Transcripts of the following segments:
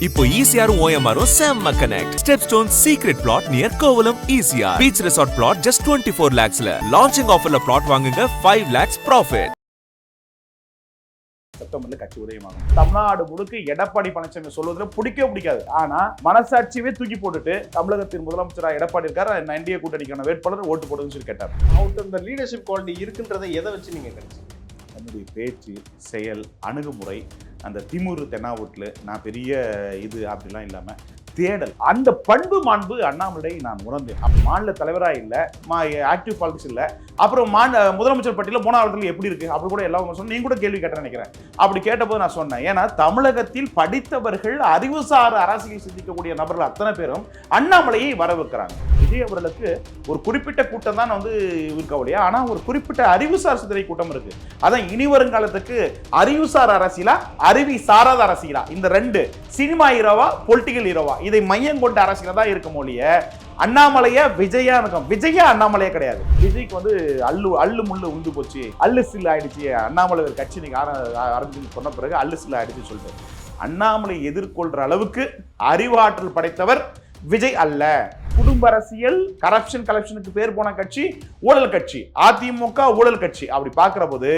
இப்போ ECR OMR செம்ம connect. Stepstone secret plot near Kovalam ECR. Beach resort plot just 24 lakhsல. Launching offerல plot வாங்குங்க 5 lakhs profit. செப்டம்பர்ல கட்சி உதயமாகும். தமிழ்நாடு முழுக்க எடப்பாடி பழனிசாமி சொல்வதில் பிடிக்காது. ஆனா மனசாட்சியவே தூக்கி போட்டுட்டு தமிழகத்தின் முதலமைச்சரா எடப்பாடி இருக்காரு, NDA கூட்டணிக்கான வேட்பாளர் ஓட்டு போடுன்னு சொல்லி கேட்டார். அவர்கிட்ட இந்த லீடர்ஷிப் குவாலிட்டி இருக்குன்றதை எதை வச்சு நீங்க நினைச்சீங்க? தன்னுடைய பேச்சு, செயல், அணுகுமுறை, அந்த திமுரு தென்னாவூட்டில் நான் பெரிய இது அப்படிலாம் இல்லாம தேடல், அந்த பண்பு மாண்பு அண்ணாமலை நான் உணர்ந்தேன். மாநில தலைவராக இல்லை, ஆக்டிவ் பாலிடிக்ஸ் இல்லை, அப்புறம் முதலமைச்சர் பட்டியலில் 3வது எப்படி இருக்கு அப்படி கூட எல்லாம் சொன்ன. நீங்க கூட கேள்வி கேட்டேன்னு நினைக்கிறேன். அப்படி கேட்டபோது நான் சொன்னேன், ஏன்னா தமிழகத்தில் படித்தவர்கள், அறிவுசார் அரசியல் சிந்திக்கக்கூடிய நபர்கள் அத்தனை பேரும் அண்ணாமலையை வரவேற்கிறாங்க. விஜய் அவர்களுக்கு ஒரு குறிப்பிட்ட கூட்டம் தான் வந்து இருக்கவில்லையா, ஆனா ஒரு குறிப்பிட்ட அறிவுசார் சிந்தனை கூட்டம் இருக்கு. அதான் இனி வருங்காலத்துக்கு அறிவுசார் அரசியலா, அறிவி சாராத அரசியலா, இந்த ரெண்டு, சினிமா ஹீரோவா பொலிட்டிக்கல் ஹீரோவா, இதை மையம் கொண்ட அரசியல தான் இருக்கும் மொழிய. அண்ணாமலையா விஜயா இருக்கும், விஜயா அண்ணாமலையே கிடையாது. விஜய்க்கு வந்து அள்ளு முள்ளு உண்டு போச்சு, அல்லு சில்லு ஆயிடுச்சு, அண்ணாமலை ஒரு கட்சி நீங்க ஆரம்பிச்சு சொன்ன பிறகு அல்லு சில்லு ஆயிடுச்சு சொல்லிட்டு அண்ணாமலை எதிர்கொள்ற அளவுக்கு அறிவாற்றல் படைத்தவர் விஜய் அல்ல. குடும்ப அரசியல், கலெக்ஷனுக்கு பேர் போன கட்சி ஊழல் கட்சி, அதிமுக ஊழல் கட்சி. அப்படி பார்க்கிற போது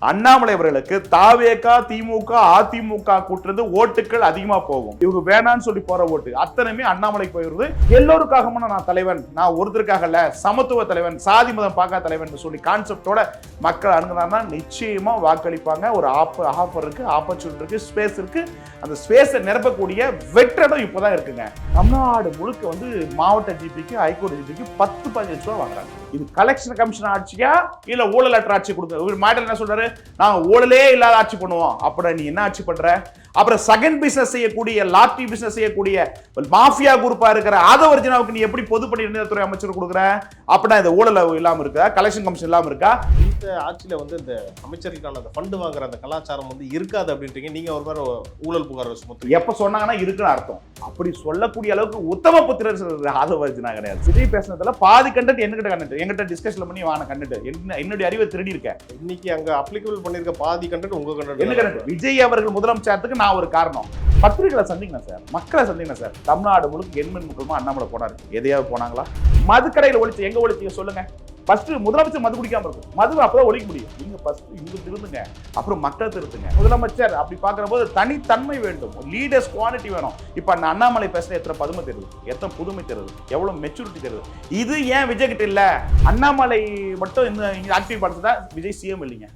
அண்ணாமலை அவர்களுக்கு தாவேகா, திமுக, அதிமுக கூட்டுறது ஓட்டுகள் அதிகமா போகும். இவங்க வேணான்னு சொல்லி போற ஓட்டு அத்தனையுமே அண்ணாமலை போயிருது. எல்லோருக்காக நான் தலைவன், நான் ஒருத்தருக்காக இல்ல, சமத்துவ தலைவன், சாதி மதம் பார்க்காத தலைவன் சொல்லி கான்செப்டோட மக்கள் அணுகுனாங்கன்னா நிச்சயமா வாக்களிப்பாங்க. ஒரு ஆஃபர் இருக்கு, ஆப்பர்ச்சுனிட்டி இருக்கு, ஸ்பேஸ் இருக்கு. அந்த ஸ்பேஸை நிரப்பக்கூடிய வெற்றிடம் இப்பதான் இருக்குங்க. தமிழ்நாடு முழுக்க வந்து மாவட்ட ஜிபிக்கு, ஹைகோர்ட் ஜிபிக்கு 10-15 லட்சம் ரூபாய் வாங்குறாங்க. இது கலெக்ஷன் கமிஷன் ஆட்சியா இல்ல ஊழலற்ற ஆட்சி கொடுக்க? மாடல் என்ன சொல்றாரு, நாங்க ஊழலே இல்லாத ஆட்சி பண்ணுவோம். அப்படி நீ என்ன ஆட்சி பண்ற? அப்புறம் செகண்ட் பிசினஸ் செய்யக்கூடிய, லாட்டரி பிசினஸ் செய்யக்கூடிய மாஃபியா குரூப்பா இருக்கிற ஆதவர்ஜனாவுக்கு நீ எப்படி பொதுப்பணித்துறை அமைச்சர் கொடுக்குற? அப்படின்னா இந்த ஊழல் இல்லாம இருக்கா, கலெக்ஷன் கமிஷன் இல்லாம இருக்கா? இந்த ஆட்சியில வந்து இந்த அமைச்சர்களுக்கான அந்த ஃபண்டு வாங்குற அந்த கலாச்சாரம் வந்து இருக்காது அப்படின்றீங்க. நீங்க ஒரு மாதிரி ஊழல் புகார் சுமத்து எப்ப சொன்னாங்கன்னா இருக்குன்னு அர்த்தம். அப்படி சொல்லக்கூடிய அளவுக்கு உத்தம புத்திரர் ஆதவர்ஜனா கிடையாது. விஜய் பேசினதுல பாதி கண்டென்ட் என்கிட்ட கண்டென்ட், என்கிட்ட டிஸ்கஷன் பண்ணி வாங்க கண்டென்ட் என்னுடைய அறிவை திருடி இருக்கேன். இன்னைக்கு அங்க அப்ளிகபிள் பண்ணிருக்க பாதி கண்டென்ட் உங்க கண்டென்ட். என்ன கண்டென்ட்? விஜய் அவர்கள் முதலமைச்சருக்கு நான் ஒரு காரணம். பத்திரிகைகளை சந்திக்கணும் சார், மக்களை சந்திக்கணும் சார். தமிழ்நாடு முழுக்க எண்மண் முக்கியமா அண்ணாமலை போனாரு, எதையாவது போனாங்களா? மதுக்கடையில் ஒழிச்சு எங்க ஒழிச்சீங்க சொல்லுங்க. ஃபர்ஸ்ட் முதலமைச்சர் மது குடிக்காம இருக்கும், மது அப்பதான் ஒழிக்க முடியும். நீங்க ஃபர்ஸ்ட் இங்க திருந்துங்க, அப்புறம் மக்கள் திருத்துங்க. முதலமைச்சர் அப்படி பாக்குற போது தனித்தன்மை வேண்டும், லீடர்ஸ் குவாலிட்டி வேணும். இப்ப அண்ணாமலை பேசுற எத்தனை பதுமை தெரியுது, எத்தனை புதுமை தெரியுது, எவ்வளவு மெச்சூரிட்டி தெரியுது. இது ஏன் விஜய் கிட்ட இல்ல? அண்ணாமலை மட்டும் இந்த ஆக்டிவ் பண்றதா விஜய் சிஎம் இல்லைங்க.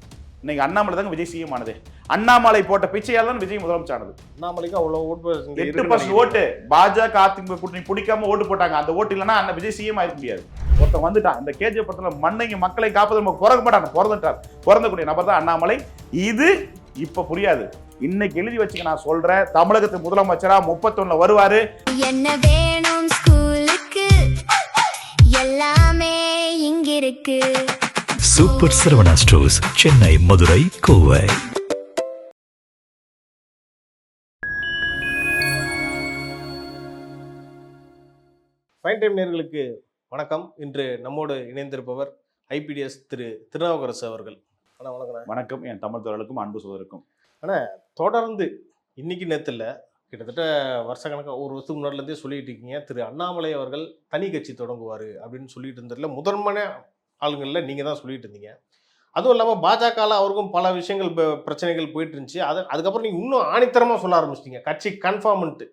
இன்னைக்கு அண்ணாமலை தாங்க விஜய் சிஎம் ஆனது. அண்ணாமலை போட்ட பிச்சையால் தான் விஜய் முதலமைச்சர் ஆனது. அண்ணாமலைக்கு அவ்வளவு ஓட்டு, 8% ஓட்டு பாஜக அதிமுக கூட்டணி பிடிக்காம ஓட்டு போட்டாங்க. அந்த ஓட்டு இல்லைன்னா அண்ணன் விஜய் சிஎம் ஆயிருக்க முடியாது. ஒருத்தன் வந்துட்டான், இந்த கேஜிஎஃப் படத்துல மண்ணைங்க மக்களை காப்பது பிறக்க மாட்டாங்க, பிறந்தக்கூடிய நபர் தான் அண்ணாமலை. இது இப்ப புரியாது, இன்னைக்கு எழுதி வச்சுக்க. நான் சொல்றேன், தமிழகத்து முதலமைச்சரா 31 வருவாரு. என்ன வேணும் ஸ்கூலுக்கு, எல்லாமே இங்க இருக்கு. Super Saravana stores, Chennai, Madurai, Kovai. Fine time நேயர்களுக்கு வணக்கம். இன்று நம்மோடு இணைந்திருப்பவர் ஐபிடிஎஸ் திரு திருநாவுக்கரசு அவர்கள். வணக்கம் என் தமிழ் தோழர்களுக்கும் அன்பு சோதருக்கும். ஆனால் தொடர்ந்து இன்னைக்கு நேரத்தில் கிட்டத்தட்ட வருஷக்கணக்காக, ஒரு வருஷத்துக்கு முன்னாடிலேருந்தே சொல்லிட்டு இருக்கீங்க, திரு அண்ணாமலை அவர்கள் தனி கட்சி தொடங்குவார் அப்படின்னு சொல்லிட்டு இருந்ததில்ல. முதன்மையான ஆளுங்களில் நீங்கள் தான் சொல்லிட்டு இருந்தீங்க. அதுவும் இல்லாமல் பாஜகவில் அவருக்கும் பல விஷயங்கள் பிரச்சனைகள் போயிட்டு இருந்துச்சு. அதுக்கப்புறம் நீங்கள் இன்னும் ஆணித்தரமாக சொல்ல ஆரம்பிச்சிட்டீங்க, கட்சி கன்ஃபார்ம்ன்ட்டு.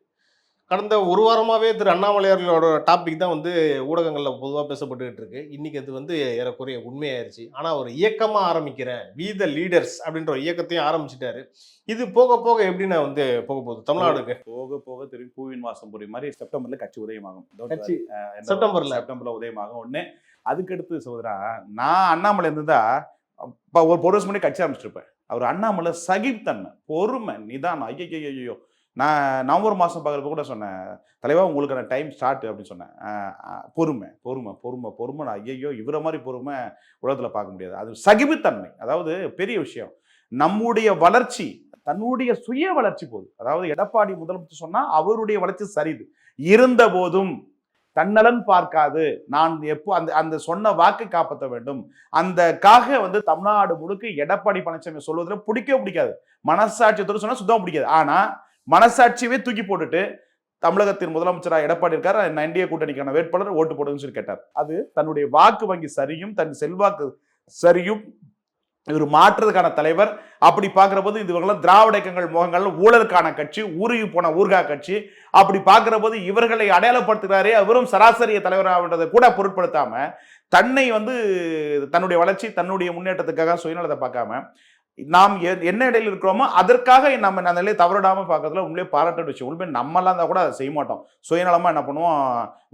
கடந்த ஒரு வாரமாகவே திரு அண்ணாமலை அவர்களோட டாபிக் தான் வந்து ஊடகங்களில் பொதுவாக பேசப்பட்டுக்கிட்டு இருக்கு. இன்றைக்கி அது வந்து ஏறக்குறைய உண்மையாயிருச்சு. ஆனால் ஒரு இயக்கமாக ஆரம்பிக்கிறேன், வி த லீடர்ஸ் அப்படின்ற ஒரு இயக்கத்தையும் ஆரம்பிச்சிட்டாரு. இது போக போக எப்படின்னா வந்து போக போகுது தமிழ்நாடுக்கு? போக போக திரும்பி பூவின் வாசம் புரிய மாதிரி செப்டம்பர்ல கட்சி உதயமாகும். கட்சி செப்டம்பர்ல உதயமாகும். ஒன்று அதுக்கடுத்து சோதரா, நான் அண்ணாமலை இருந்துதா ஒரு வருஷம் முன்னாடி கட்சி ஆரம்பிச்சிருப்பேன். அவர் அண்ணாமலை சகிப்தன்மை, பொறுமை, நிதானம். ஐயோ, நான் நவம்பர் மாதம் பார்க்குறப்ப கூட சொன்னேன், தலைவா உங்களுக்கான டைம் ஸ்டார்ட் அப்படின்னு சொன்னேன். பொறுமை பொறுமை பொறுமை பொறுமை. நான் ஐயோ இவரை மாதிரி பொறுமை உலகத்தில் பார்க்க முடியாது. அது சகிப்புத்தன்மை, அதாவது பெரிய விஷயம். நம்முடைய வளர்ச்சி தன்னுடைய சுய வளர்ச்சி போகுது. அதாவது எடப்பாடி முதலமைச்சர் சொன்னா அவருடைய வளர்ச்சி சரிது இருந்த போதும் தன்னலன் பார்க்காது, நான் எப்போ அந்த சொன்ன வாக்கை காப்பாற்ற வேண்டும். அந்தக்காக வந்து தமிழ்நாடு முழுக்க எடப்பாடி பழனிசாமி சொல்வதில் பிடிக்காது. மனசாட்சியத்தோடு சொன்னா சுத்தம் பிடிக்காது. ஆனா மனசாட்சியவே தூக்கி போட்டுட்டு தமிழகத்தின் முதலமைச்சராக எடப்பாடி இருக்காரு, என்டிஏ கூட்டணிக்கான வேட்பாளர் ஓட்டு போடுன்னு சொல்லி கேட்டார். அது தன்னுடைய வாக்கு வங்கி சரியும் தன் செல்வாக்கு சரியும் இவர் மாற்றுறதுக்கான தலைவர். அப்படி பார்க்கிற போது இவங்கெல்லாம் திராவிட இயக்கங்கள் முகங்கள் ஊழலுக்கான கட்சி, ஊருகி போன ஊர்கா கட்சி. அப்படி பார்க்கிற போது இவர்களை அடையாளப்படுத்துகிறாரே அவரும் சராசரிய தலைவராகன்றதை கூட பொருட்படுத்தாம தன்னை தன்னுடைய வளர்ச்சி தன்னுடைய முன்னேற்றத்துக்காக சுயநலத்தை பார்க்காம நாம் என்ன இடையில இருக்கிறோமோ அதற்காக நம்ம அந்த நிலையை தவறிடாம பார்க்கறதுல உண்மையிலே பாராட்ட விஷயம். உண்மையை நம்மளாம் இருந்தால் கூட அதை செய்ய மாட்டோம். சுயநலமா என்ன பண்ணுவோம்,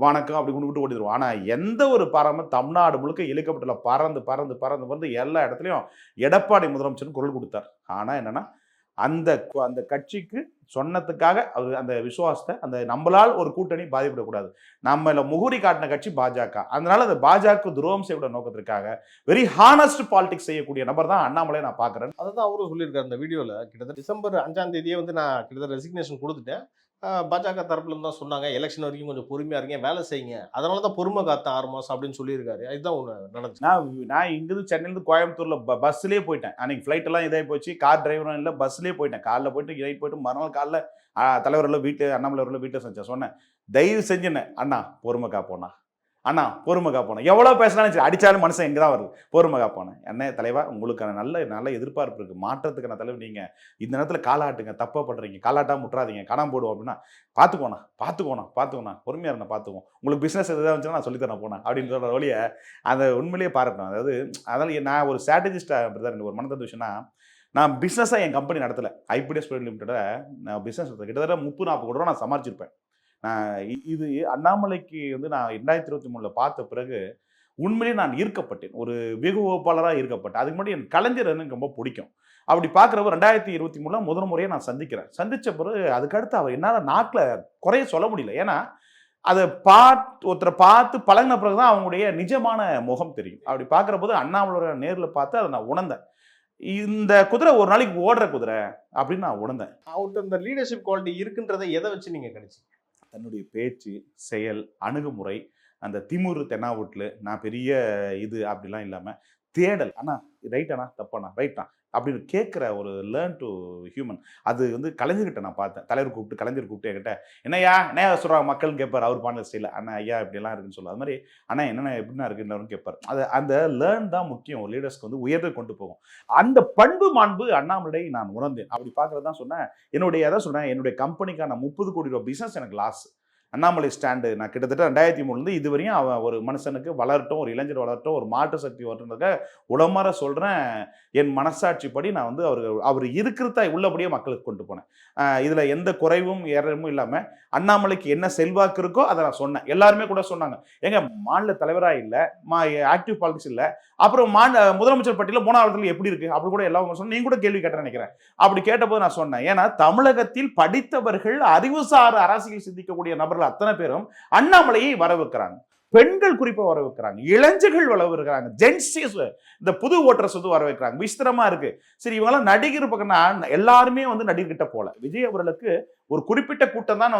வணக்கம் அப்படி கொண்டு விட்டு ஓடிடுவோம். ஆனா எந்த ஒரு பாராம தமிழ்நாடு முழுக்க இழுக்கப்பட்டுள்ள பறந்து பறந்து பறந்து பறந்து எல்லா இடத்துலையும் எடப்பாடி முதலமைச்சர் குரல் கொடுத்தார். ஆனா என்னன்னா அந்த அந்த கட்சிக்கு சொன்னதுக்காக அவர் அந்த விசுவாசத்தை அந்த நம்மளால் ஒரு கூட்டணி பாதிப்பிடக்கூடாது. நம்மள முகூரி காட்டின கட்சி பாஜக. அதனால அந்த பாஜக துரோகம் செய்ய நோக்கத்திற்காக வெரி ஹானஸ்ட் பாலிடிக்ஸ் செய்யக்கூடிய நபர் தான் அண்ணாமலை நான் பார்க்குறேன். அதான் அவரும் சொல்லியிருக்காரு அந்த வீடியோவில். கிட்டத்தட்ட டிசம்பர் 5ஆம் தேதியே நான் கிட்டத்தட்ட ரெசிக்னேஷன் கொடுத்துட்டேன். பாஜக தரப்புல இருந்து தான் சொன்னாங்க, எலெக்ஷன் வரைக்கும் கொஞ்சம் பொறுமையா இருக்கீங்க, வேலை செய்யுங்க, அதனால தான் பொறுமை காத்தேன் 6 மாசம் அப்படின்னு சொல்லியிருக்காரு. இதுதான் ஒன்று நடந்துச்சு. நான் இங்கிருந்து சென்னையிலேருந்து கோயம்புத்தூர்ல பஸ்லேயே போயிட்டேன். அன்னைக்கு ஃப்ளைட் எல்லாம் இதாகி போச்சு, கார் டிரைவரும் இல்லை, பஸ்லேயே போயிட்டேன். காலைல போயிட்டு நைட் போயிட்டு மறுநாள் காலைல தலைவர்கள் அண்ணாமலை அவர்கள் வீட்டை செஞ்சேன். சொன்னேன், தயவு செஞ்சுன்னு அண்ணா பொறுமை காப்போண்ணா, அண்ணா பொறுமை காப்போனேன். எவ்வளோ பேசலாம்னு சரி, அடித்தாலும் மனுஷன் எங்கே தான் வருது, பொறுமை காப்போனேன். என்ன தலைவா, உங்களுக்கான நல்ல எதிர்பார்ப்பு இருக்குது, மாற்றத்துக்கான தலைவர் நீங்கள். இந்த நேரத்தில் காலாட்டுங்க, தப்பாக பண்ணுறீங்க, காலாட்டாக முட்டுறாதீங்க, காணாம போடுவோம் அப்படின்னா பார்த்துக்கோண்ணா பொறுமையாக இருந்தால் பார்த்துக்குவோம், உங்களுக்கு பிஸ்னஸ் எதாவது வந்துச்சுன்னா நான் சொல்லித்தரேன் போனேன் அப்படின்னு சொல்கிற வழியை அந்த உண்மையிலேயே பாராட்டணும். அதனால் நான் ஒரு ஸ்ட்ராட்டஜிஸ்டாக பிரதர், ஒரு மனதந்த விஷயம்னா, நான் பிஸ்னஸாக என் கம்பெனி நடத்தலை. ஐபிடிஎஸ் பிரைவேட் லிமிட்டட நான் பிஸ்னஸ் கிட்டத்தட்ட 30-40 கோடி ரூபா நான் சமாளிச்சிருப்பேன். இது அண்ணாமலைக்கு நான் 2023 பார்த்த பிறகு உண்மையிலேயே நான் ஈர்க்கப்பட்டேன், ஒரு வெகு வகுப்பாளராக ஈர்க்கப்பட்டேன். அதுக்கு முன்னாடி என் கலைஞர் எனக்கு ரொம்ப பிடிக்கும். அப்படி பார்க்குறவர் 2023 முதல் முறையை நான் சந்தித்த பிறகு அதுக்கடுத்து அவர் என்னால் நாட்டில் குறைய சொல்ல முடியல. ஏன்னா அதை ஒருத்தரை பார்த்து பழகின பிறகு தான் அவங்களுடைய நிஜமான முகம் தெரியும். அப்படி பார்க்குற போது அண்ணாமலை நேரில் பார்த்து அதை நான் உணர்ந்தேன். இந்த குதிரை ஒரு நாளைக்கு ஓடுற குதிரை அப்படின்னு நான் உணர்ந்தேன். அவர்கிட்ட இந்த லீடர்ஷிப் குவாலிட்டி இருக்குன்றதை எதை வச்சு நீங்கள் கணிச்சிங்க? தன்னுடைய பேச்சு, செயல், அணுகுமுறை, அந்த திமுரு தென்னாவூட்டில் நான் பெரிய இது அப்படிலாம் இல்லாமல் தேடல், அண்ணா ரைட்டாண்ணா தப்பாண்ணா ரைட்டா அப்படின்னு கேட்குற ஒரு லேர்ன் டு ஹியூமன். அது கலைஞர்கிட்ட நான் பார்த்தேன். கலைஞர் கூப்பிட்டு என்கிட்ட என்ன சொல்கிறாங்க மக்கள்னு கேட்பார். அவர் பாடல் ஸ்டைலில் அண்ணா ஐயா இப்படிலாம் இருக்குன்னு சொல்லுவார். அது மாதிரி அண்ணா என்னென்ன எப்படின்னா இருக்குன்னு கேட்பார். அந்த லேர்ன் தான் முக்கியம், ஒரு லீடர்ஸ்க்கு உயர்ந்து கொண்டு போகும். அந்த பண்பு மாண்பு அண்ணாமலை நான் உணர்ந்தேன். அப்படி பார்க்குறது தான் சொன்னேன். என்னுடைய கம்பெனிக்கான 30 கோடி ரூபாய் பிஸ்னஸ் எனக்கு லாஸ். அண்ணாமலை ஸ்டாண்டு நான் கிட்டத்தட்ட 2003 இதுவரையும் அவன் ஒரு மனுஷனுக்கு வளரட்டும், ஒரு இளைஞர் வளரட்டும், ஒரு மாற்று சக்தி வரட்டுன்றத உளமாற சொல்கிறேன். என் மனசாட்சிப்படி நான் அவர் இருக்கிறதா உள்ளபடியே மக்களுக்கு கொண்டு போனேன். இதில் எந்த குறைவும் ஏறமும் இல்லாமல் அண்ணாமலைக்கு என்ன செல்வாக்கு இருக்கோ அதை நான் சொன்னேன். எல்லாருமே கூட சொன்னாங்க, எங்க மாநில தலைவராக இல்லை, ஆக்டிவ் பாலிடிக்ஸ் இல்லை, அப்புறம் முதலமைச்சர் பட்டியலில் 3வது எப்படி இருக்கு அப்படி கூட எல்லாரும் சொன்ன. நீங்க கூட கேள்வி கேட்டேன்னு நினைக்கிறேன். அப்படி கேட்டபோது நான் சொன்னேன், ஏன்னா தமிழகத்தில் படித்தவர்கள், அறிவுசார் அரசியல் சிந்திக்கக்கூடிய நபர்கள் அத்தனை பேரும் அண்ணாமலையை வரவேற்கிறாங்க. பெண்கள் குறிப்பாக வர வைக்கிறாங்க, இளைஞர்கள் வர வைக்கிறாங்க, ஜென்சிஸ் இந்த புது ஓட்டர்ஸ் வர வைக்கிறாங்க. விசித்திரமா இருக்கு. சரி, இவங்கெல்லாம் நடிகர் பக்கம்னா எல்லாருமே நடிகர்கிட்ட போல. விஜய் அவர்களுக்கு ஒரு குறிப்பிட்ட கூட்டம் தான்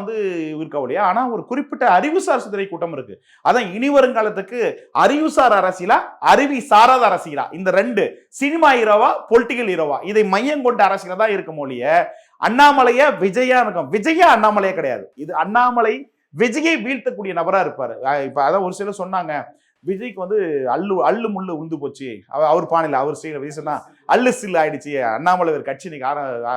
இருக்கவில்லையா, ஆனா ஒரு குறிப்பிட்ட அறிவுசார் சிந்தனை கூட்டம் இருக்கு. அதான் இனி வருங்காலத்துக்கு அறிவுசார் அரசியலா, அறிவி சாராத அரசியலா, இந்த 2 சினிமா ஹீரோவா பொலிட்டிக்கல் ஹீரோவா, இதை மையம் கொண்ட அரசியலா தான் இருக்கும் ஒழிய அண்ணாமலையா விஜயா இருக்கும். விஜயா அண்ணாமலையே கிடையாது. இது அண்ணாமலை விஜயை வீழ்த்தக்கூடிய நபரா இருப்பாரு. இப்ப அதான் ஒரு சிலர் சொன்னாங்க, விஜய்க்கு அள்ளு முள்ளு உந்து போச்சு, அவர் பானையில் அவர் செய்யற வீசுனா அல்லு சில்லு ஆயிடுச்சு, அண்ணாமலை ஒரு கட்சி இன்னைக்கு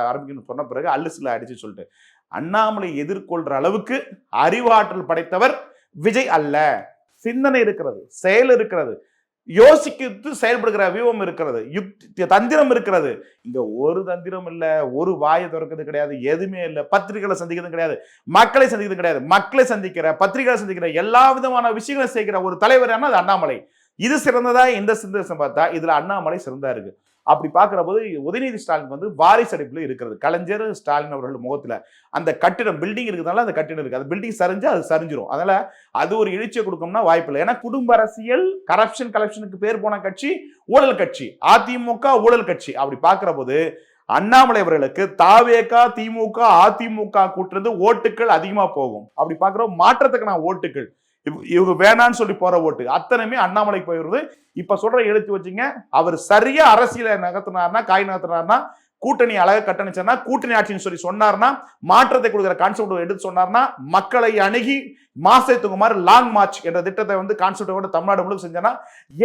ஆரம்பிக்கணும்னு சொன்ன பிறகு அல்லு சில்லு ஆயிடுச்சு சொல்லிட்டு. அண்ணாமலை எதிர்கொள்ற அளவுக்கு அறிவாற்றல் படைத்தவர் விஜய் அல்ல. சிந்தனை இருக்கிறது, செயல் இருக்கிறது, யோசிக்கிறது செயல்படுகிற வியூகம் இருக்கிறது, தந்திரம் இருக்கிறது. இங்க ஒரு தந்திரம் இல்ல, ஒரு வாயை திறக்கிறது கிடையாது, எதுவுமே இல்லை. பத்திரிகைகளை சந்திக்கிறது கிடையாது, மக்களை சந்திக்கிறது கிடையாது. மக்களை சந்திக்கிற, பத்திரிகைகளை சந்திக்கிற, எல்லா விதமான விஷயங்களை செய்கிற ஒரு தலைவர் அது அண்ணாமலை. இது சிறந்ததா இந்த சிந்தனை பார்த்தா இதுல அண்ணாமலை சிறந்தா இருக்கு. அப்படி பார்க்கிற போது உதயநிதி ஸ்டாலின் வாரிசு அடிப்பில் இருக்கிறது. கலைஞர் ஸ்டாலின் அவர்கள் முகத்துல அந்த கட்டிடம் பில்டிங் இருக்கிறதுனால அந்த கட்டிடம் இருக்கு. அந்த பில்டிங் சரிஞ்சா அது சரிஞ்சிரும். அதனால அது ஒரு எழுச்சியை கொடுக்கும்னா வாய்ப்பு இல்லை. ஏன்னா குடும்ப அரசியல், கலெக்ஷனுக்கு பேர் போன கட்சி ஊழல் கட்சி, அதிமுக ஊழல் கட்சி. அப்படி பார்க்கிற போது அண்ணாமலை அவர்களுக்கு தாவேகா, திமுக, அதிமுக கூட்டுறது ஓட்டுகள் அதிகமா போகும். அப்படி பார்க்கிறோம் மாற்றத்துக்கான ஓட்டுகள், இவங்க வேணான்னு சொல்லி போற ஓட்டு அத்தனையுமே அண்ணாமலைக்கு போயிடுறது. இப்ப சொல்ற எடுத்து வச்சுங்க, அவர் சரியா அரசியலை நகர்த்தினார்னா, காய் நகர்த்தினார்னா கூட்டணி அழகாக கட்டணிச்சா கூட்டணி ஆட்சின்னு சொல்லி சொன்னார்னா, மாற்றத்தை கொடுக்குற கான்செப்ட் எடுத்து சொன்னார்னா, மக்களை அணுகி மாசை தூங்குமாறு லாங் மார்ச் என்ற திட்டத்தை வந்து கான்செப்டோட தமிழ்நாடு முழுக்க செஞ்சேன்னா,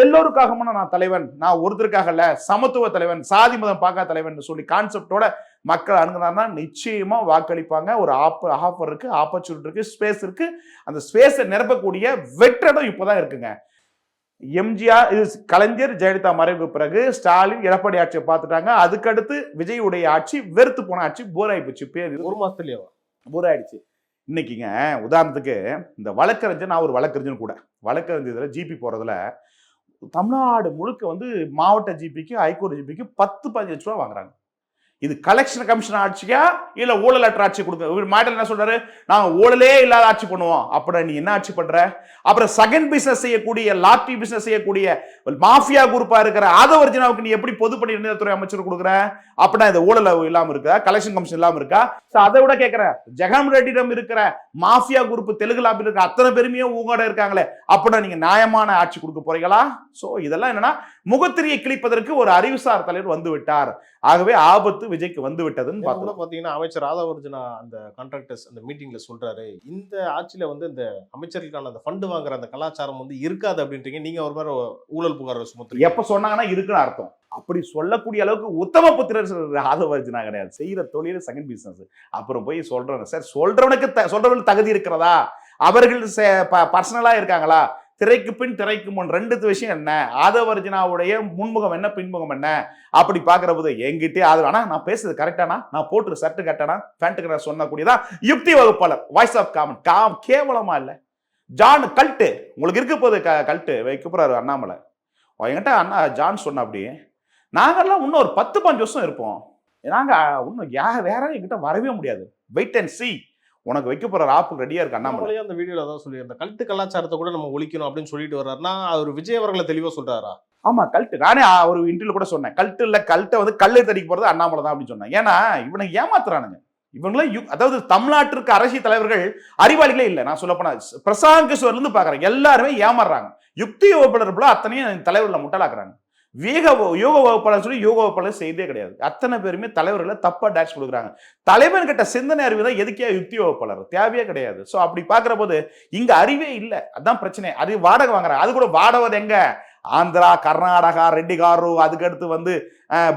எல்லோருக்காகவும் நான் தலைவன், நான் ஒருத்தருக்காக இல்ல, சமத்துவ தலைவன், சாதி மதம் பார்க்காத தலைவன் சொல்லி கான்செப்டோட மக்கள் அணுகுனார்னா நிச்சயமா வாக்களிப்பாங்க. ஒரு ஆஃபர் இருக்கு, ஆப்பர்ச்சுனிட்டி இருக்கு, ஸ்பேஸ் இருக்கு. அந்த ஸ்பேஸை நிரப்பக்கூடிய வெற்றிடம் இப்பதான் இருக்குங்க. எம்ஜிஆர், கலைஞர் ஜெயலலிதா மறைவுக்கு பிறகு ஸ்டாலின் எடப்பாடி ஆட்சியை பார்த்துட்டாங்க. அதுக்கடுத்து விஜயுடைய ஆட்சி வெறுத்து போன ஆட்சி, போர் ஆயிடுச்சு. பேர் ஒரு மாசத்துலயே போர் ஆயிடுச்சு. இன்னைக்குங்க உதாரணத்துக்கு இந்த வழக்கறிஞர், நான் ஒரு வழக்கறிஞர் கூட, வழக்கறிஞர் ஜிபி போறதுல தமிழ்நாடு முழுக்க வந்து மாவட்ட ஜிபிக்கு, ஹைகோர்ட் ஜிபிக்கு 10-15 லட்ச ரூபா வாங்குறாங்க. இது கலெக்ஷன் கமிஷன் ஆட்சியா இல்ல ஊழல் அற்ற ஆட்சி கொடுக்க? மாடல் என்ன சொல்றாரு, நாங்க ஊழலே இல்லாத ஆட்சி பண்ணுவோம். அப்புறம் நீ என்ன ஆட்சி பண்ற? அப்புறம் செகண்ட் பிசினஸ் செய்யக்கூடிய, லாட்டரி பிசினஸ் செய்யக்கூடிய மாஃபியா குரூப்பா இருக்கிற ஆதவர்ஜனாவுக்கு நீ எப்படி பொதுப்பணி துறை அமைச்சர் கொடுக்குற? அப்படின்னா இந்த ஊழல் இல்லாம இருக்கா, கலெக்ஷன் கமிஷன் இல்லாம இருக்கா? அதை விட கேட்கிறேன், ஜெகன் ரெட்டிடம் இருக்கிற மாஃபியா குரூப், தெலுங்கு லாபி இருக்கிற அத்தனை பெருமையும் உங்களோட இருக்காங்களே, அப்படின்னா நீங்க நியாயமான ஆட்சி கொடுக்க போறீங்களா? சோ இதெல்லாம் என்னன்னா, முகத்திரியை கிழிப்பதற்கு ஒரு அறிவுசார் தலைவர் வந்து விட்டார். ஆகவே ஆபத்து விஜய்க்கு வந்து விட்டதுன்னு பார்த்தோம். பாத்தீங்கன்னா அமைச்சர் ஆதவர்ஜனா அந்த கான்ட்ராக்டர்ஸ் அந்த மீட்டிங்ல சொல்றாரு, இந்த ஆட்சியில வந்து இந்த அமைச்சர்களுக்கான அந்த ஃபண்ட் வாங்குற அந்த கலாச்சாரம் வந்து இருக்காது அப்படின்றீங்க. நீங்க ஒரு மாதிரி ஊழல் புகார் சுமத்துறீங்க. எப்ப சொன்னாங்கன்னா இருக்குன்னு அர்த்தம். அப்படி சொல்லக்கூடிய அளவுக்கு உத்தம புத்திரர் ஆதவர்ஜனா கிடையாது. செய்யற தொழில் செகண்ட் பிசினஸ். அப்புறம் போய் சொல்றேன் சார், சொல்றவனுக்கு தகுதி இருக்கிறதா? அவர்கள் பர்சனலா இருக்காங்களா? திரைக்கு பின் திரைக்கு முன் ரெண்டு விஷயம் என்ன? ஆதவர்ஜனாவுடைய முன்முகம் என்ன, பின்முகம் என்ன? அப்படி பாக்குற போது எங்கிட்டே ஆனா நான் பேசுறது கரெக்டானா, நான் போட்டு சர்ட் கட்டனா, பேண்ட் சொன்னக்கூடியதான் யுக்தி வகுப்பாளர், வாய்ஸ் ஆஃப் காமன். கேவலமா இல்ல? ஜான் கல்ட்டு உங்களுக்கு இருக்க போது, கல்ட்டு வைக்க போறாரு அண்ணாமலை. என்கிட்ட அண்ணா ஜான் சொன்ன அப்படி, நாங்கெல்லாம் இன்னும் ஒரு 10-15 வருஷம் இருப்போம். நாங்க இன்னும் வேற என்கிட்ட வரவே முடியாது. Wait and see. உனக்கு வைக்க போற ஆப்பு ரெடியா இருக்கு. அண்ணாமலை அந்த வீடியோல தான் சொல்லி, அந்த கல்ட்டு கலாச்சாரத்தை கூட நம்ம ஒழிக்கணும் அப்படின்னு சொல்லிட்டு வர்றாருன்னா, அவர் விஜய் அவர்களை தெளிவா சொல்றாரா? ஆமா, கல்ட்டு. நானே ஒரு இன்டர்வியூல கூட சொன்னேன், கல்ட்டு இல்ல, கல்ட்டை வந்து கல்லை தடிக்க போறது அண்ணாமலை தான் அப்படின்னு சொன்னேன். ஏன்னா இவனை ஏமாத்துறானுங்க. இவங்களும் அதாவது தமிழ்நாட்டிற்கு அரசியல் தலைவர்கள் அறிவாளிகளே இல்லை. நான் சொல்ல போனா பிரசாந்த் கிஷோர்ல இருந்து பாக்குறேன், எல்லாருமே ஏமாறுறாங்க. யுக்தி வகுப்பாளர் போல அத்தனையும் தலைவர்களை முட்டலாக்குறாங்க. யோக வகுப்பாளர் சொல்லி யோக வகுப்பாளர் செய்தே கிடையாது. அத்தனை பேருமே தலைவர்களை தப்பா டாக்ஸ் கொடுக்குறாங்க. தலைவன் கிட்ட சிந்தனை அறிவு தான் எதுக்கே யுக்தி வகுப்பாளர் தேவையே கிடையாது. ஸோ அப்படி பார்க்குற போது இங்க அறிவே இல்லை. அதான் பிரச்சனை. அது வாடகை வாங்குறாங்க. அது கூட வாடகை எங்க? ஆந்திரா, கர்நாடகா, ரெட்டிகாரு, அதுக்கடுத்து வந்து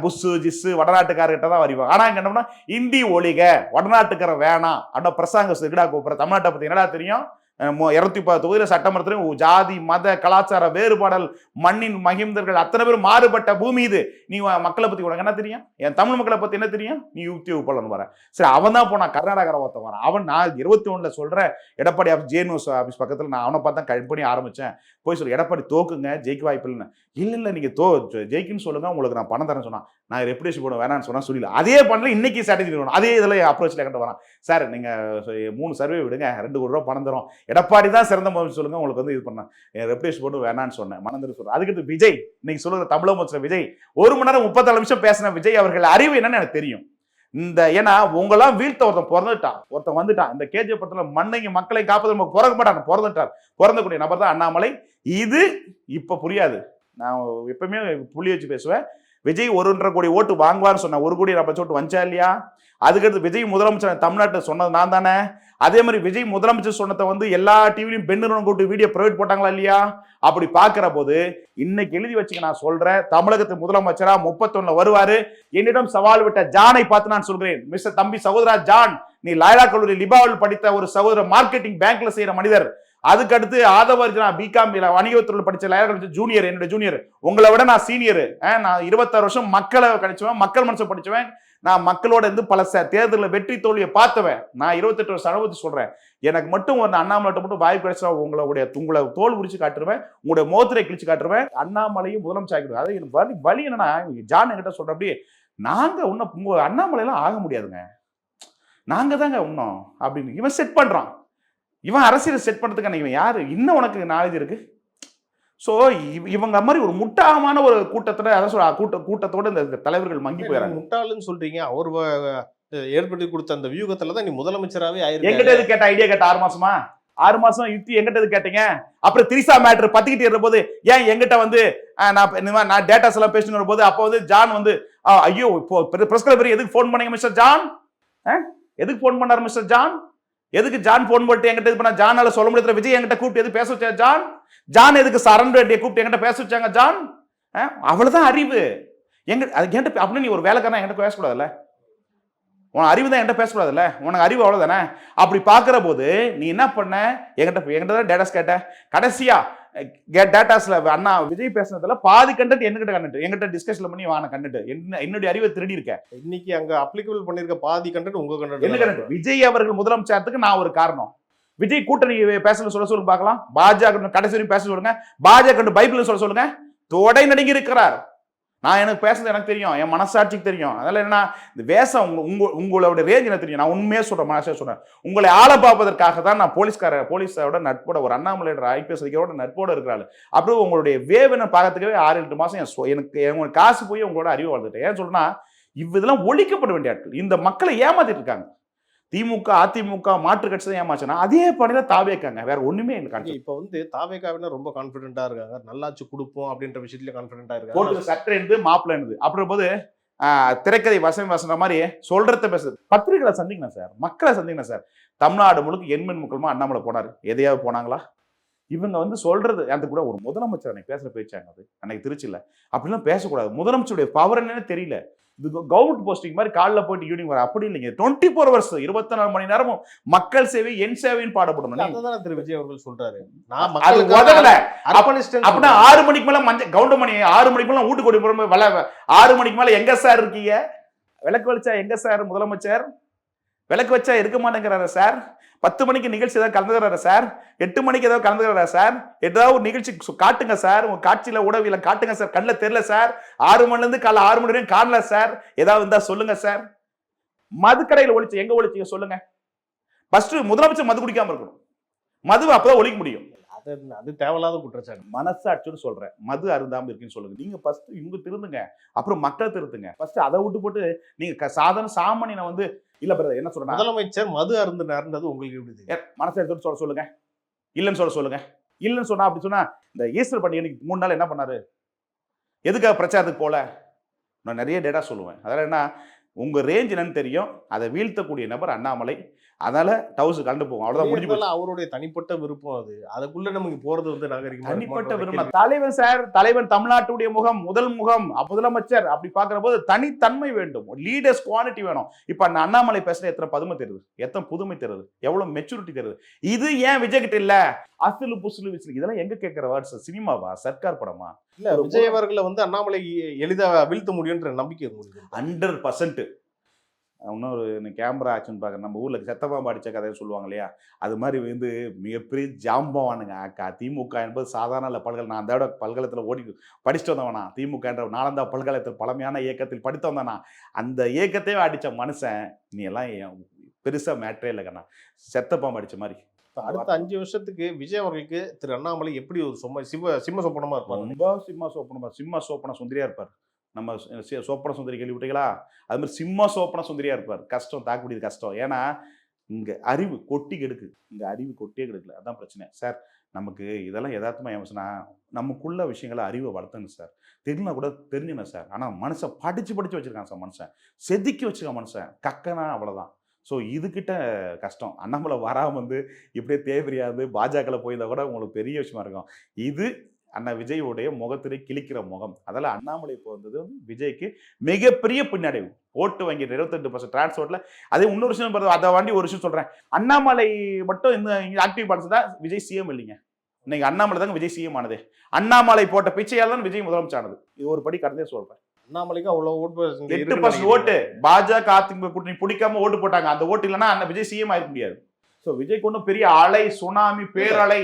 புஸ்ஸு ஜிஸ்ஸு வடநாட்டுக்காரர்கிட்ட தான் வருவாங்க. ஆனா இங்க என்னன்னா, இந்தி ஒழிக, வடநாட்டுக்கார வேணாம் அப்படின்னா பிரசாங்க இருக்கடா கூப்பிடுற. தமிழ்நாட்டை பத்தி என்னடா தெரியும்? 210 தொகுதியில சட்டமன்றத்திலும் ஜாதி மத கலாச்சார வேறுபாடல், மண்ணின் மகிழ்ந்தர்கள் அத்தனை பேரும் மாறுபட்ட பூமி இது. நீ மக்களை பத்தி உனக்கு என்ன தெரியும்? என் தமிழ் மக்களை பத்தி என்ன தெரியும்? நீ யுக்தி வகுப்பாளர் வர. சரி, அவன் தான் போனா கர்நாடகா ஒருத்தன் வரான். அவன் நான் 21 சொல்றேன், எடப்பாடி ஜேஎன்யூஸ் ஆபீஸ் பக்கத்துல நான் அவனை பார்த்தா கம்பெனி ஆரம்பிச்சேன். போய் சொல்லு, எடப்பாடி தோக்குங்க, ஜெயிக்க வாய்ப்பு இல்லைன்னு. இல்ல நீங்க ஜெயிக்குன்னு சொல்லுங்க, உங்களுக்கு நான் பணம் தரேன்னு சொன்னா, நான் ரெப்புடேஷன் போட வேணான்னு சொன்னா சொல்லல. அதே பண்ணல, இன்னைக்கு ஸ்ட்ராட்டஜி அதே இதுல அப்ரோச்ல கட்ட வரான். சார் நீங்க 3 சர்வே விடுங்க, 2 கோடி ரூபா பணம் தரும், எடப்பாடி தான் சிறந்த முதல் சொல்லுங்க, உங்களுக்கு வந்து இது பண்ண ரெப்புடேஷன் போட்டு வேணான்னு சொன்னேன், மனந்திர சொல்றேன். அதுக்கு விஜய் இன்னைக்கு சொல்லுற தமிழக முதலமைச்சர் விஜய் 1 மணி நேரம் 34 நிமிஷம் பேசின விஜய் அவர்கள் அறிவு என்னன்னு எனக்கு தெரியும். இந்த ஏன்னா உங்கெல்லாம் வீழ்த்த ஒருத்தன் வந்துட்டான். இந்த கேஜிஎஃப் படத்துல மண்ணையும் மக்களை காப்பது பிறக்க மாட்டாங்க, பிறந்தக்கூடிய நபர் தான் அண்ணாமலை. இது இப்ப புரியாது. நான் எப்பவுமே புள்ளி வச்சு பேசுவேன். விஜய் 1.5 கோடி ஓட்டு வாங்குவான்னு சொன்ன, 1 கோடி 40 ஓட்டு வந்துச்சா இல்லையா? அதுக்கடுத்து விஜய் முதலமைச்சர் தமிழ்நாட்டில் சொன்னது நான் தானே. அதே மாதிரி விஜய் முதலமைச்சர் சொன்னதை வந்து எல்லா டிவிலையும் பெண்ணு கூட்டு வீடியோ பிரைவேட் போட்டாங்களா இல்லையா? அப்படி பார்க்கிற போது இன்னைக்கு எழுதி வச்சுக்க, நான் சொல்றேன், தமிழகத்து முதலமைச்சரா 31 வருவாரு. என்னிடம் சவால் விட்ட ஜானை பார்த்து நான் சொல்கிறேன், மிஸ்டர் தம்பி சகோதரா ஜான், நீ லாயலா கல்லூரி லிபாவில் படித்த ஒரு சகோதரர், மார்க்கெட்டிங் பேங்க்ல செய்யற மனிதர். அதுக்கடுத்து ஆதவர்ஜனா பிகாம் வணிகத்துறையில் படிச்ச லாயலா ஜூனியர், என்னோட ஜூனியர். உங்களை விட நான் சீனியர். நான் 26 வருஷம் மக்களை கணிச்சுவேன், மக்கள் மனசை படிச்சுவேன். நான் மக்களோட இருந்து பல தேர்தலில் வெற்றி தோல்வியை பார்த்தவன். நான் 28 வருஷம் அனுபவத்தை சொல்றேன். எனக்கு மட்டும் ஒரு அண்ணாமலை மட்டும் வாய்ப்பு கிடைச்சா உங்களை தோல் உரிச்சு காட்டுருவேன், உங்களுடைய மோதிரை கிழிச்சு காட்டுருவேன். அண்ணாமலையும் முதலமைச்சர் ஆகிடுவேன். அதாவது எனக்கு வலி என்னன்னா, ஜான் என்கிட்ட சொல்ற அப்படி, நாங்க இன்னும் அண்ணாமலையெல்லாம் ஆக முடியாதுங்க, நாங்க தாங்க இன்னும் அப்படின்னு இவன் செட் பண்றான். இவன் அரசியல் செட் பண்றதுக்கான இவன் யாரு? இன்னும் உனக்கு நாலேஜ் இருக்கு? சோ இவங்க மாதிரி ஒரு முட்டாளமான ஒரு கூட்டத்தோட, அதான் கூட்டத்தோட இந்த தலைவர்கள் மங்கி போயிடறாங்க. முட்டாளுன்னு சொல்றீங்க, அவர் ஏற்படுத்தி கொடுத்த அந்த வியூகத்துல தான் நீ முதலமைச்சராகவே ஆயிருக்கு. எங்கிட்ட கேட்ட ஐடியா கேட்ட 6 மாசமா 6 மாசம் யுக்தி எங்கிட்ட கேட்டீங்க? அப்புறம் திரிசா மேட்டர் பத்திக்கிட்டு இருந்த போது ஏன் எங்கிட்ட வந்து நான் டேட்டாஸ் எல்லாம் பேசிட்டு போது அப்போ வந்து ஜான் வந்து ஐயோ பிரஸ் கிளப் எதுக்கு போன் பண்ணீங்க மிஸ்டர் ஜான்? எதுக்கு போன் பண்ணாரு மிஸ்டர் ஜான்? எதுக்கு ஜான் போன் போட்டு என்கிட்ட இது பண்ண? ஜானால சொல்ல முடியாத விஜய் என்கிட்ட கூப்பிட்டு எது பேச வச்சா ஜான்? ஜான் எதுக்கு சரண் ரெட்டியை கூப்பிட்டு என்கிட்ட பேச வச்சாங்க ஜான்? அவ்வளவுதான் அறிவு. என்கிட்ட அப்படின்னு நீ ஒரு வேலைக்காரன் என்கிட்ட பேசக்கூடாதுல்ல? உன் அறிவு தான் என்கிட்ட பேசக்கூடாதுல்ல? உனக்கு அறிவு அவ்வளவுதானே? அப்படி பாக்குற போது நீ என்ன பண்ண? என்கிட்ட தான் டேட்டாஸ் கேட்ட. கடைசியா டேட்டாஸ்ல அண்ணா விஜய் பேசுனதுல பாதி கண்டென்ட் என்கிட்ட டிஸ்கஷன்ல பண்ணி வாங்க கண்டென்ட் என்னுடைய அறிவை திருடி இருக்க. இன்னைக்கு அங்க அப்ளிகபிள் பண்ணிருக்க பாதி கண்டென்ட் உங்க கண்டென்ட். என்ன கண்டென்ட்? விஜய் அவர்கள் முதலமைச்சருக்கு நான் ஒரு காரணம். விஜய் கூட்டணி பேசல சொல்லுங்க பார்க்கலாம். பாஜக கடைசி வரைக்கும் பேச சொல்லுங்க. பாஜக பைபிள் சொல்லுங்க. தொடை நடுங்கி இருக்கிறார். நான் எனக்கு பேசுறது எனக்கு தெரியும், என் மனசாட்சிக்கு தெரியும். அதனால என்ன இந்த வேஷம் உங்களோட ரேஞ்ச் எனக்கு தெரியும். நான் உண்மையே சொல்றேன், மனசே சொல்றேன். உங்களை ஆளை பார்ப்பதற்காக தான் நான் போலீஸோட நட்போட ஒரு அண்ணாமலையோட ஐபிஎஸ் அதிகாரோட நட்போட இருக்கிறாள். அப்புறம் உங்களுடைய வேவனை பார்க்கறதுக்கவே 6-8 மாசம் எனக்கு காசு போய் உங்களோட அறிவு வளர்த்துட்டேன். ஏன் சொல்றேன்னா இதெல்லாம் ஒழிக்கப்பட வேண்டிய ஆட்கள். இந்த மக்களை ஏமாத்திட்டு இருக்காங்க. திமுக அதிமுக மாற்று கட்சி தான் ஏமாச்சுன்னா அதே பணியில தாவேக்காங்க, வேற ஒண்ணுமே இல்லை. இப்ப வந்து தாவேக்காவினர் ரொம்ப கான்பிடென்டா இருக்காங்க, நல்லாச்சு கொடுப்போம் அப்படின்ற விஷயத்துல கான்பிடென்டா இருக்காங்க. சட்டை மாப்பிள்ள அப்படி போது திரைக்கதை வசன மாதிரி சொல்றத பேசுறது. பத்திரிகைகளை சந்திக்கணும் சார், மக்களை சந்திக்கணும் சார். தமிழ்நாடு முழுக்க எண்மண் மக்களுமா அண்ணாமலை போனாரு, எதையாவது போனாங்களா? இவங்க வந்து சொல்றது அந்த கூட ஒரு முதலமைச்சர் அன்னைக்கு பேசுற பேச்சாங்க. அது அன்னைக்கு திருச்சியில அப்படிலாம் பேசக்கூடாது. முதலமைச்சருடைய பவர் என்னன்னு தெரியல. இது கவர்மெண்ட் போஸ்டிங் மாதிரி காலைல போயிட்டு ஈவினிங் வர அப்படி இல்லைங்க. 24 hours 24 மணி நேரமும் மக்கள் சேவை என் சேவைன்னு பாடப்படணும். அதுதான் திரு விஜய் அவர்கள் சொல்றாரு. அது உதவல. அப்படின்னா 6 மணிக்கு மேல கவுண்டமணி 6 மணிக்கு மேல வீட்டு கொடி போற 6 மணிக்கு மேல எங்க சார் இருக்கீங்க? விளக்கு வச்சா எங்க சார் முதலமைச்சர்? விளக்கு வச்சா இருக்க மாட்டேங்கிறாரு சார். 10 மணிக்கு நிகழ்ச்சி ஏதாவது கலந்துக்கிறாரா சார்? 8 மணிக்கு ஏதாவது கலந்துக்கிறாரா சார்? ஏதாவது ஒரு நிகழ்ச்சி காட்டுங்க சார், உங்க காட்சியில உடவில காட்டுங்க சார். கண்ணில் தெரியல சார். 6 மணில இருந்து காலை 6 மணி வரைக்கும் காணல சார். ஏதாவது இருந்தா சொல்லுங்க சார். மதுக்கடையில் ஒழிச்சு எங்க ஒழிச்சீங்க சொல்லுங்க. ஃபர்ஸ்ட் முதலமைச்சர் மது குடிக்காம இருக்கணும். மது அப்பதான் ஒழிக்க முடியும். அது தேவையில்லாத குற்றச்சாட்டு. மனசாட்சியோடு சொல்றேன், மது அருந்தாம இருக்குன்னு சொல்லுங்க. நீங்க ஃபர்ஸ்ட் இவங்க திருந்துங்க, அப்புறம் மக்கள் திருத்துங்க. ஃபர்ஸ்ட் அதை விட்டு போட்டு நீங்க சாதாரண சாமானியனை வந்து இல்ல பிரதர் என்ன சொல்றேன், முதலமைச்சர் மது அருந்தினார்ன்றது உங்களுக்கு எப்படி மனசாட்சியோடு சொல்லுங்க. இல்லைன்னு சொல்லுங்க. இல்லைன்னு சொன்னா அப்படி சொன்னா இந்த ஈஸ்டர் பண்டிகை 3 நாள் என்ன பண்ணாரு? எதுக்காக பிரச்சாரத்துக்கு போல? நான் நிறைய டேட்டா சொல்லுவேன். அதனால என்ன உங்க ரேஞ்ச் என்னன்னு தெரியும். அதை வீழ்த்தக்கூடிய நபர் அண்ணாமலை. அதனால டவுஸ் கலந்து போகும். அவ்வளவுதான் முடிஞ்சு போச்சு. அவருடைய தனிப்பட்ட விருப்பம் அது. அதுக்குள்ள நமக்கு போறது வந்து நாகரிகம். தனிப்பட்ட விருப்பம். தலைவன் சார், தலைவன் தமிழ்நாட்டுடைய முகம், முதல் முகம், முதலமைச்சர். அப்படி பாக்குற போது தனித்தன்மை வேண்டும், லீடர்ஸ் குவாலிட்டி வேணும். இப்ப அண்ணாமலை பேசுற எத்தனை பதுமை தெரியுது, எத்தனை புதுமை தெரியுது, எவ்வளவு மெச்சூரிட்டி தெரியுது. இது ஏன் விஜய் கிட்ட இல்ல? அசுலு புசுலு விசிலு இதெல்லாம் எங்க கேட்கிற வேர்ட்ஸ்? சினிமாவா, சர்க்கார் படமா? இல்ல விஜய் அவர்களை வந்து அண்ணாமலை எளிதா வீழ்த்த முடியும்ன்ற நம்பிக்கை 100%. இன்னொரு கேமரா ஆக்ஷன் பார்க்குற நம்ம ஊரில் செத்தப்பாம்பு அடித்த கதையை சொல்லுவாங்க இல்லையா, அது மாதிரி வந்து மிகப்பெரிய ஜாம்பவானுங்க திமுக என்பது சாதாரண இல்லை. நான் அந்த பல்கலத்தில் படிச்சுட்டு வந்தவனா. திமுக என்ற நாலந்தா பல்கலத்தில் பழமையான இயக்கத்தில் படித்து வந்தானா. அந்த இயக்கத்தையே அடித்த மனுஷன் நீ எல்லாம் பெருசாக மேட்ரே இல்லைக்கண்ணா, செத்தப்பாம்பு அடித்த மாதிரி. அடுத்த 5 வருஷத்துக்கு விஜய் அவர்களுக்கு திரு அண்ணாமலை எப்படி ஒரு சிம்ம சொப்பனமா இருப்பார்? ரொம்ப சிம்ம சோப்பன சுந்தரியா இருப்பார். நம்ம சோப்பன சுந்தரி கேள்விப்பட்டீங்களா? அது மாதிரி சிம்ம சோப்பன சுந்தரியா இருப்பார். கஷ்டம், தாக்குப்பிடிது கஷ்டம். ஏன்னா இங்க அறிவு கொட்டி கெடுக்கு, இங்க அறிவு கொட்டியே கெடுக்கல. அதான் பிரச்சனை சார். நமக்கு இதெல்லாம் யதார்த்தமா ஏமாச்சுன்னா நமக்குள்ள விஷயங்களை அறிவை வளர்த்தணும் சார். தெரியல கூட தெரிஞ்சுனேன் சார். ஆனா மனுஷன் படிச்சு வச்சிருக்கான் சார். மனுஷன் செதுக்கி வச்சிருக்கான் மனுஷன். கக்கனா அவ்வளவுதான். ஸோ இதுகிட்ட கஷ்டம். அண்ணாமலை வராமல் வந்து இப்படியே தேவையாது பாஜகவில் போயிருந்தா கூட உங்களுக்கு பெரிய விஷயமா இருக்கும். இது அண்ணா விஜயோடைய முகத்திலே கிழிக்கிற முகம். அதெல்லாம் அண்ணாமலை இப்போ வந்தது வந்து விஜய்க்கு மிகப்பெரிய பின்னடைவு. ஓட்டு வங்கி 28% டிரான்ஸ்போர்ட்ல. அதே இன்னொரு விஷயம், அதை வாண்டி ஒரு விஷயம் சொல்றேன். அண்ணாமலை மட்டும் இந்த ஆக்டிவ் பார்ட்ஸ் தான் விஜய் சிஎம் இல்லைங்க. இன்னைக்கு அண்ணாமலை தாங்க விஜய் சிஎம் ஆனது. அண்ணாமலை போட்ட பிச்சையால் தான் விஜய் முதலமைச்சர் ஆனது. இது ஒரு படி கடந்தே சொல்றேன். அண்ணாமலைக்கு அவ்வளவு ஓட்டு 8% ஓட்டு பாஜக அதிமுக கூட்டணி பிடிக்காம ஓட்டு போட்டாங்க. அந்த ஓட்டு இல்லைன்னா அண்ணன் விஜய் சிஎம் ஆயிருக்க முடியாது. ஸோ விஜய்க்கு ஒன்றும் பெரிய அலை, சுனாமி, பேரலை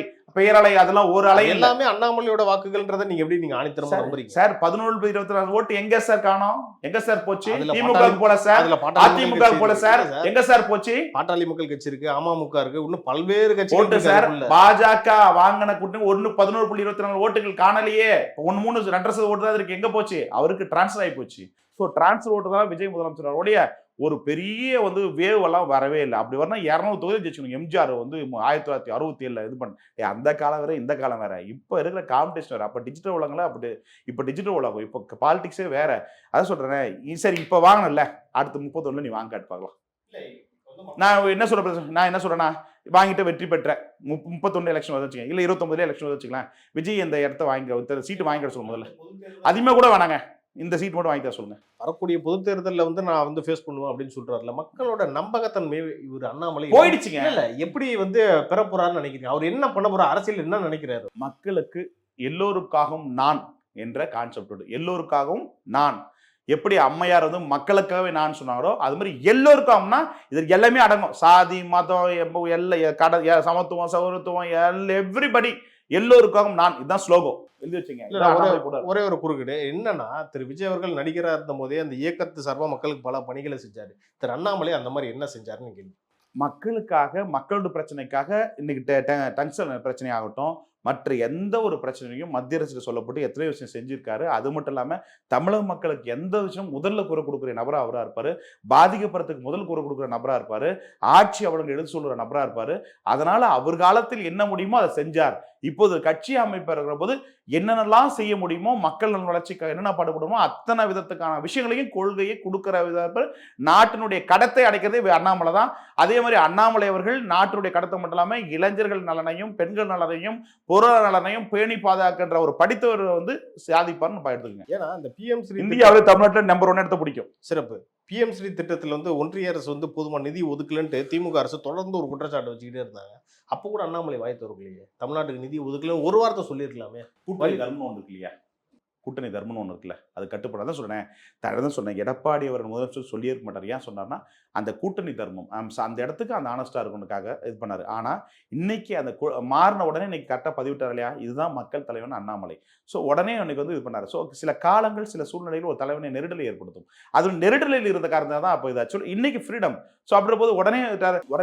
அதெல்லாம் ஒரு அலை எல்லாமே அண்ணாமலையோட வாக்குகள்ன்றதை நீங்க எப்படி நீங்க ஆணித்தரமா நம்புறீங்க சார்? 11-24 ஓட்டு எங்க சார் காணோம்? எங்க சார் போச்சு? திமுக போல சார், அதிமுக போல சார், எங்க சார் போச்சு? பாட்டாளி மக்கள் கட்சி இருக்கு, அமமுக இருக்கு, இன்னும் பல்வேறு கட்சி ஓட்டு சார். பாஜக வாங்கின கூட்டணி 11-24 ஓட்டுகள் காணலையே. 3-2% ஓட்டு தான் இருக்கு. எங்க போச்சு? அவருக்கு டிரான்ஸ்ஃபர் ஆகி போச்சு. ஸோ டிரான்ஸ்ஃபர் ஓட்டு தான் விஜய் முதலமைச்சர். அவருடைய ஒரு பெரிய வந்து வேவ் எல்லாம் வரவே இல்லை. அப்படி வரணும் 200 தொகுதி ஜெயிச்சுக்கணும். எம்ஜிஆர் வந்து 1967 இது பண்ண அந்த காலம் வேற இந்த காலம் வேற. இப்போ இருக்கிற காம்படிஷன் வேற. அப்போ டிஜிட்டல் உலகங்கள அப்படி இப்போ டிஜிட்டல் உலகம், இப்போ பாலிடிக்ஸே வேற. அதான் சொல்றேன். சரி இப்போ வாங்கணும்ல, அடுத்து 31 நீ வாங்க காட்டு பார்க்கலாம். நான் என்ன சொல்றேன்னா வாங்கிட்டு வெற்றி பெற்றேன் 31 எலெக்ஷன் வச்சுக்கேன், இல்லை 29 எலெக்ஷன் வச்சுக்கலாம். விஜய் இந்த இடத்த வாங்கி சீட்டு வாங்கிட சொல்லுங்க. முதல்ல அதிகமாக கூட வேணாங்க, இந்த சீட் மட்டும் வாங்கி தர சொல்லுங்க. வரக்கூடிய பொது தேர்தலில் வந்து நான் வந்து ஃபேஸ் பண்ணுவேன் அப்படின்னு சொல்றாருல, மக்களோட நம்பகத்தன்மை இவர் அண்ணாமலை போயிடுச்சுங்க. இல்ல எப்படி வந்து பெற போறாருன்னு நினைக்கிறீங்க? அவர் என்ன பண்ண போறாரு? அரசியல் என்ன நினைக்கிறாரு? மக்களுக்கு எல்லோருக்காகவும் நான் என்ற கான்செப்ட், எல்லோருக்காகவும் நான் எப்படி அம்மையார் வந்து மக்களுக்காகவே நான் சொன்னாரோ அது மாதிரி எல்லோருக்காகனா இதற்கு எல்லாமே அடங்கும். சாதி மதம் எல்லை சமத்துவம் சௌரத்துவம் எவ்ரிபடி எல்லோருக்காகவும் நான். இதுதான் ஸ்லோகம் எழுதி வச்சுங்க. ஒரே ஒரு குறுக்கீடு என்னன்னா, திரு விஜய் அவர்கள் நடிகராக இருந்த போதே அந்த இயக்கத்து சார்பாக மக்களுக்கு பல பணிகளை செஞ்சாரு. திரு அண்ணாமலை அந்த மாதிரி என்ன செஞ்சாருன்னு கேள்வி. மக்களுக்காக, மக்களோட பிரச்சனைக்காக இன்னைக்கு டங்ஸ்டன் பிரச்சனை ஆகட்டும், மற்ற எந்த ஒரு பிரச்சனையும் மத்திய அரசுக்கு சொல்லப்பட்டு எத்தனை விஷயம் செஞ்சிருக்காரு. அது மட்டும் இல்லாமல் தமிழக மக்களுக்கு எந்த விஷயம் முதல்ல குரல் கொடுக்குற நபராக அவராக இருப்பார். பாதிக்கப்படுறதுக்கு முதல் குரல் கொடுக்குற நபராக இருப்பார். ஆட்சி அவருக்கு எடுத்து சொல்கிற நபராக இருப்பார். அதனால அவர் காலத்தில் என்ன முடியுமோ அதை செஞ்சார். இப்போது கட்சி அமைப்பிற போது என்னென்னலாம் செய்ய முடியுமோ, மக்கள் நல வளர்ச்சிக்காக என்னென்ன பாடுபடுமோ அத்தனை விதத்துக்கான விஷயங்களையும் கொள்கையை கொடுக்கிற வித நாட்டினுடைய கடத்தை அடைக்கிறதே அண்ணாமலை தான். அதே மாதிரி அண்ணாமலை அவர்கள் நாட்டினுடைய கடத்தை மட்டும் இல்லாமல் இளைஞர்கள் நலனையும் பெண்கள் நலனையும் பொருளாதார நலனையும் பேணி பாதுகாக்கின்ற ஒரு படித்தவர் வந்து சாதிப்பார்னு எடுத்துக்கங்க. ஏன்னா இந்த பிஎம் ஸ்ரீ இந்தியாவில் தமிழ்நாட்டில் நம்பர் 1 இடத்த பிடிக்கும். சிறப்பு. பிஎம் ஸ்ரீ திட்டத்தில் வந்து ஒன்றிய அரசு வந்து போதுமான நிதி ஒதுக்கலன்ட்டு திமுக அரசு தொடர்ந்து ஒரு குற்றச்சாட்டு வச்சுக்கிட்டே இருந்தாங்க. அப்போ கூட அண்ணாமலை வாய் திறக்கலையே. தமிழ்நாட்டுக்கு நிதி ஒதுக்கலன்னு ஒரு வார்த்தை சொல்லியிருக்கலாமே. கூட்டணி தர்மம் ஒன்று இருக்கு இல்லையா, கூட்டணி தர்மம்னு ஒன்று இருக்குல்ல, அது கட்டுப்படாதான் சொன்னேன். எடப்பாடி அவர் முதலமைச்சர் சொல்லியிருக்க மாட்டார். ஏன் சொன்னார்னா அந்த கூட்டணி தர்மம் அந்த இடத்துக்கு அந்த ஆனஸ்டா இருக்கணுக்காக இது பண்ணாரு. ஆனால் இன்னைக்கு அந்த மாறின உடனே இன்னைக்கு கரெக்டாக பதிவிட்டார் இல்லையா, இதுதான் மக்கள் தலைவன் அண்ணாமலை. ஸோ உடனே அன்னைக்கு வந்து இது பண்ணாரு. ஸோ சில காலங்கள் சில சூழ்நிலையில் ஒரு தலைவனை நெருடலை ஏற்படுத்தும். அது நெருடலில் இருந்த காரணம் தான் அப்போ இது ஆக்சுவலி இன்னைக்கு ஃப்ரீடம். ஸோ அப்படி போது உடனே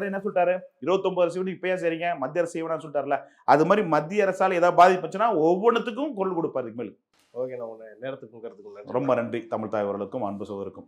என்ன சொல்லிட்டாரு, 29 சீட்டு இப்பயே சரிங்க மத்திய அரசு செய்வனான்னு சொல்லிட்டாருல, அது மாதிரி மத்திய அரசால் ஏதாவது பாதிப்புச்சுன்னா ஒவ்வொன்றுத்துக்கும் குரல் கொடுப்பாரு. மேலும் ஓகே, நான் நேரத்துக்கும் கருத்துக்கும் ரொம்ப நன்றி. தமிழ் தாய் அவர்களுக்கும் அன்பு சோதருக்கும்.